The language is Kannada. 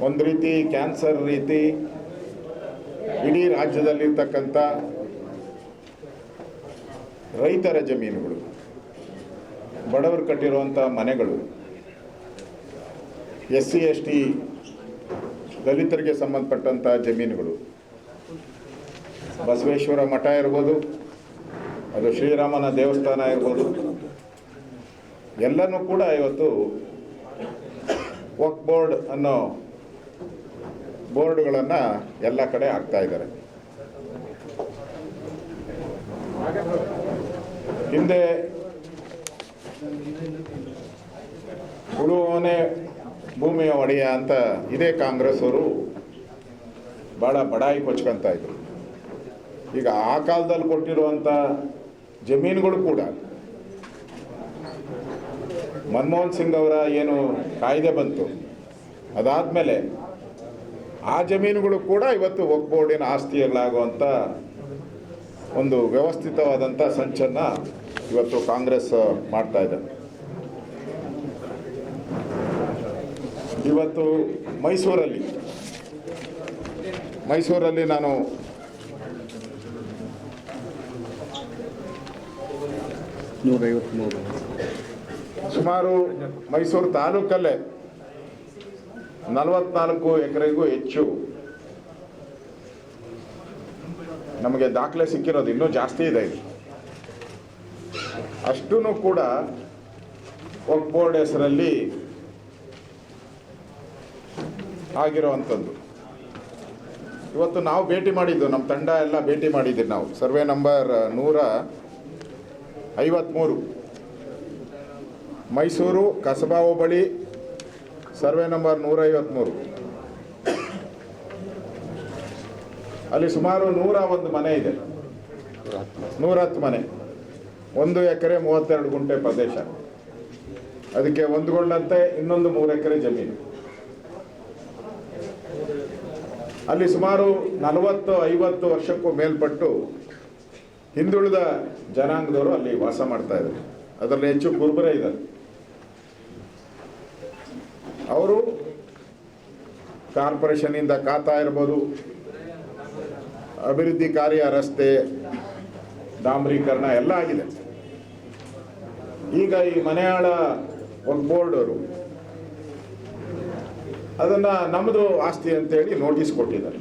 ಒಂದು ರೀತಿ ಕ್ಯಾನ್ಸರ್ ರೀತಿ ಇಡೀ ರಾಜ್ಯದಲ್ಲಿರ್ತಕ್ಕಂಥ ರೈತರ ಜಮೀನುಗಳು, ಬಡವರು ಕಟ್ಟಿರುವಂಥ ಮನೆಗಳು, SC ST ದಲಿತರಿಗೆ ಸಂಬಂಧಪಟ್ಟಂಥ ಜಮೀನುಗಳು, ಬಸವೇಶ್ವರ ಮಠ ಇರ್ಬೋದು, ಅದು ಶ್ರೀರಾಮನ ದೇವಸ್ಥಾನ ಇರ್ಬೋದು, ಎಲ್ಲನೂ ಕೂಡ ಇವತ್ತು ವಕ್ಫ್ ಬೋರ್ಡ್ ಅನ್ನೋ ಬೋರ್ಡ್ಗಳನ್ನು ಎಲ್ಲ ಕಡೆ ಹಾಕ್ತಾ ಇದ್ದಾರೆ. ಹಿಂದೆ ಉಳುವವನೇ ಭೂಮಿಯ ಒಡೆಯ ಅಂತ ಇದೇ ಕಾಂಗ್ರೆಸ್ ಅವರು ಭಾಳ ಬಡಾಯಿ ಕೊಚ್ಕೊಂತ ಇದ್ರು. ಈಗ ಆ ಕಾಲದಲ್ಲಿ ಕೊಟ್ಟಿರುವಂಥ ಜಮೀನುಗಳು ಕೂಡ ಮನಮೋಹನ್ ಸಿಂಗ್ ಅವರ ಏನು ಕಾಯ್ದೆ ಬಂತು, ಅದಾದಮೇಲೆ ಆ ಜಮೀನುಗಳು ಕೂಡ ಇವತ್ತು ವಕ್ಫ್ ಬೋರ್ಡಿನ ಆಸ್ತಿಯಲ್ಲಾಗುವಂಥ ಒಂದು ವ್ಯವಸ್ಥಿತವಾದಂಥ ಸಂಚನ್ನು ಇವತ್ತು ಕಾಂಗ್ರೆಸ್ ಮಾಡ್ತಾ ಇದೆ. ಇವತ್ತು ಮೈಸೂರಲ್ಲಿ ನಾನು ಸುಮಾರು ಮೈಸೂರು ತಾಲೂಕಲ್ಲೇ 44 ಎಕರೆಗೂ ಹೆಚ್ಚು ನಮಗೆ ದಾಖಲೆ ಸಿಕ್ಕಿರೋದು, ಇನ್ನೂ ಜಾಸ್ತಿ ಇದೆ. ಇದು ಅಷ್ಟೂ ಕೂಡ ವಕ್ಫ್ ಬೋರ್ಡ್ ಹೆಸರಲ್ಲಿ ಆಗಿರೋವಂಥದ್ದು. ಇವತ್ತು ನಾವು ಭೇಟಿ ಮಾಡಿದ್ದು, ನಮ್ಮ ತಂಡ ಎಲ್ಲ ಭೇಟಿ ಮಾಡಿದ್ದೀವಿ. ನಾವು ಸರ್ವೆ ನಂಬರ್ 153 ಮೈಸೂರು ಕಸಬಾ ಹೋಬಳಿ ಸರ್ವೆ ನಂಬರ್ 153, ಅಲ್ಲಿ ಸುಮಾರು 101 ಮನೆ ಇದೆ, 110 ಮನೆ, 1 ಎಕರೆ 32 ಗುಂಟೆ ಪ್ರದೇಶ, ಅದಕ್ಕೆ ಹೊಂದಿಕೊಂಡಂತೆ ಇನ್ನೊಂದು 3 ಎಕರೆ ಜಮೀನು. ಅಲ್ಲಿ ಸುಮಾರು 40-50 ವರ್ಷಕ್ಕೂ ಮೇಲ್ಪಟ್ಟು ಹಿಂದುಳಿದ ಜನಾಂಗದವರು ಅಲ್ಲಿ ವಾಸ ಮಾಡ್ತಾ ಇದ್ದಾರೆ. ಅದರಲ್ಲಿ ಹೆಚ್ಚು ಕುರುಬರೇ ಇದ್ದಾರೆ. ಅವರು ಕಾರ್ಪೊರೇಷನಿಂದ ಖಾತಾ ಇರ್ಬೋದು, ಅಭಿವೃದ್ಧಿ ಕಾರ್ಯ, ರಸ್ತೆ ಡಾಂಬರೀಕರಣ ಎಲ್ಲ ಆಗಿದೆ. ಈಗ ಈ ಮನೆಯಾಳ ವಕ್ಫ್ ಬೋರ್ಡ್ ಅವರು ಅದನ್ನು ನಮ್ಮದು ಆಸ್ತಿ ಅಂತೇಳಿ ನೋಟಿಸ್ ಕೊಟ್ಟಿದ್ದಾರೆ.